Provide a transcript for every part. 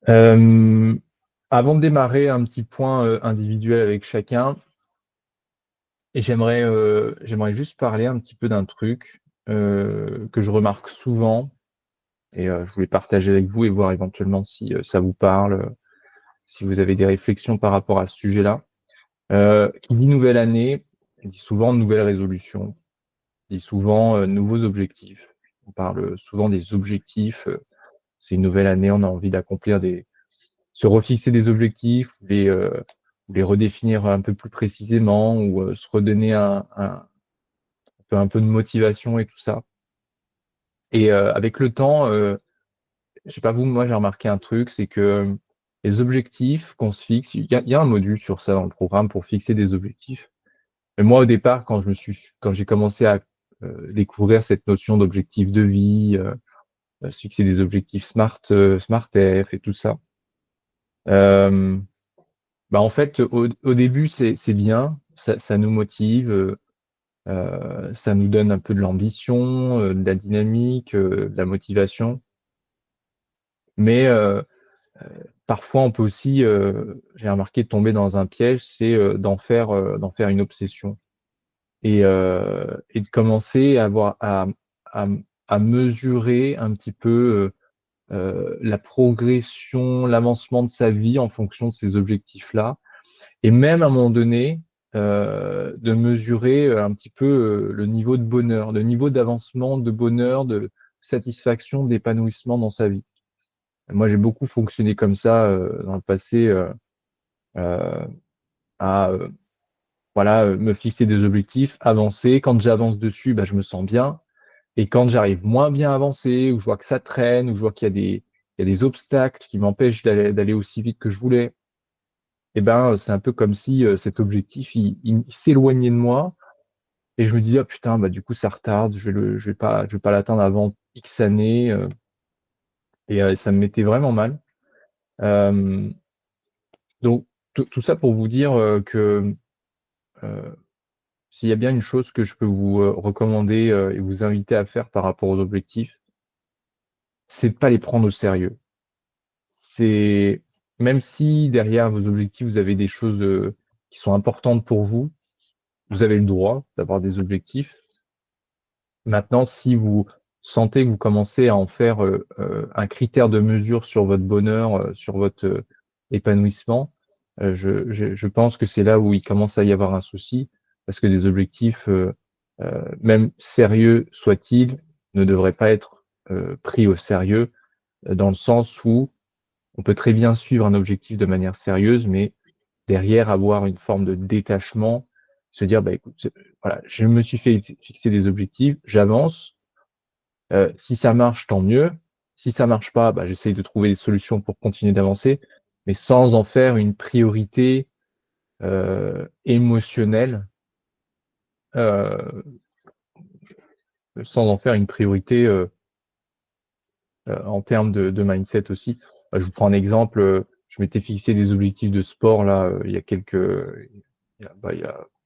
Euh, Avant de démarrer, un petit point individuel avec chacun, et j'aimerais juste parler un petit peu d'un truc que je remarque souvent, et je voulais partager avec vous et voir éventuellement si ça vous parle, si vous avez des réflexions par rapport à ce sujet-là. Qui dit nouvelle année, dit souvent nouvelles résolutions, dit souvent nouveaux objectifs. On parle souvent des objectifs. C'est une nouvelle année, on a envie d'accomplir se refixer des objectifs ou les redéfinir un peu plus précisément ou se redonner un peu de motivation et tout ça. Et avec le temps, je sais pas vous, moi j'ai remarqué un truc, c'est que les objectifs qu'on se fixe, il y a un module sur ça dans le programme pour fixer des objectifs. Mais moi au départ, quand j'ai commencé à découvrir cette notion d'objectif de vie, se fixer des objectifs Smart F et tout ça, euh, bah en fait, au début, c'est bien, ça nous motive, ça nous donne un peu de l'ambition, de la dynamique, de la motivation. Mais parfois, on peut aussi, j'ai remarqué, tomber dans un piège, c'est d'en faire une obsession et de commencer à, à mesurer un petit peu la progression, l'avancement de sa vie en fonction de ces objectifs-là. Et même à un moment donné, de mesurer un petit peu le niveau de bonheur, le niveau d'avancement, de bonheur, de satisfaction, d'épanouissement dans sa vie. Moi, j'ai beaucoup fonctionné comme ça dans le passé, euh, à voilà, me fixer des objectifs, avancer. Quand j'avance dessus, bah, je me sens bien. Et quand j'arrive moins bien à avancer, ou je vois que ça traîne, ou je vois il y a des obstacles qui m'empêchent d'aller aussi vite que je voulais, eh ben, c'est un peu comme si cet objectif, il s'éloignait de moi et je me disais, ah putain, bah, du coup, ça retarde, je vais pas l'atteindre avant X années et ça me mettait vraiment mal. Euh, donc, tout ça pour vous dire que euh, s'il y a bien une chose que je peux vous recommander et vous inviter à faire par rapport aux objectifs, c'est de pas les prendre au sérieux. C'est même si derrière vos objectifs, vous avez des choses qui sont importantes pour vous, vous avez le droit d'avoir des objectifs. Maintenant, si vous sentez que vous commencez à en faire un critère de mesure sur votre bonheur, sur votre épanouissement, je pense que c'est là où il commence à y avoir un souci, parce que des objectifs, même sérieux soient-ils, ne devraient pas être pris au sérieux, dans le sens où on peut très bien suivre un objectif de manière sérieuse, mais derrière avoir une forme de détachement, se dire, bah, écoute, voilà, je me suis fait fixer des objectifs, j'avance. Si ça marche, tant mieux. Si ça marche pas, bah, j'essaye de trouver des solutions pour continuer d'avancer, mais sans en faire une priorité émotionnelle, euh, sans en faire une priorité en termes de mindset aussi. Je vous prends un exemple. Je m'étais fixé des objectifs de sport là il y a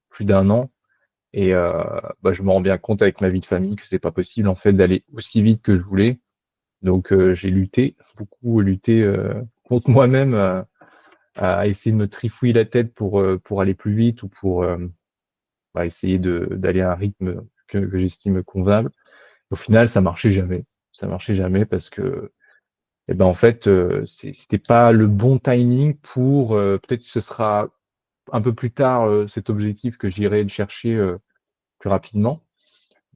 plus d'un an. Et bah, je me rends bien compte avec ma vie de famille que c'est pas possible en fait d'aller aussi vite que je voulais. Donc j'ai lutté, beaucoup lutté contre moi-même à essayer de me trifouiller la tête pour aller plus vite ou pour bah, essayer d'aller à un rythme que j'estime convenable. Au final, ça marchait jamais. Ça marchait jamais parce que eh ben, en fait, c'était pas le bon timing pour peut-être que ce sera un peu plus tard cet objectif que j'irai le chercher plus rapidement.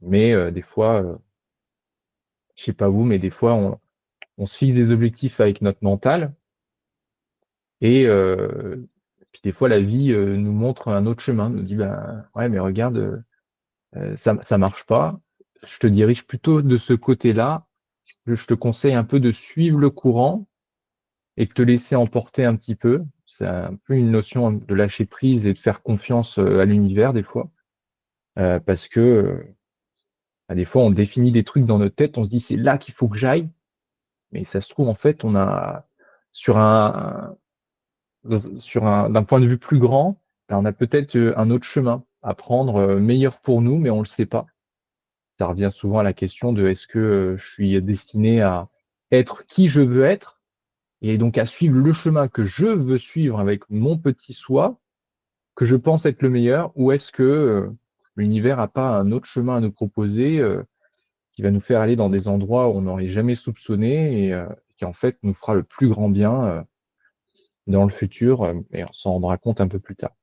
Mais des fois, je sais pas vous, mais des fois, on se fixe des objectifs avec notre mental et puis des fois, la vie nous montre un autre chemin, nous dit, bah, ouais, mais regarde, ça marche pas. Je te dirige plutôt de ce côté-là. Je te conseille un peu de suivre le courant et de te laisser emporter un petit peu. C'est un peu une notion de lâcher prise et de faire confiance à l'univers des fois, parce que bah, des fois, on définit des trucs dans notre tête, on se dit, c'est là qu'il faut que j'aille. Mais ça se trouve, en fait, on a sur d'un point de vue plus grand, ben, on a peut-être un autre chemin à prendre, meilleur pour nous, mais on le sait pas. Ça revient souvent à la question de est-ce que je suis destiné à être qui je veux être et donc à suivre le chemin que je veux suivre avec mon petit soi, que je pense être le meilleur, ou est-ce que l'univers n'a pas un autre chemin à nous proposer qui va nous faire aller dans des endroits où on n'aurait jamais soupçonné et qui en fait nous fera le plus grand bien dans le futur et on s'en rendra compte un peu plus tard.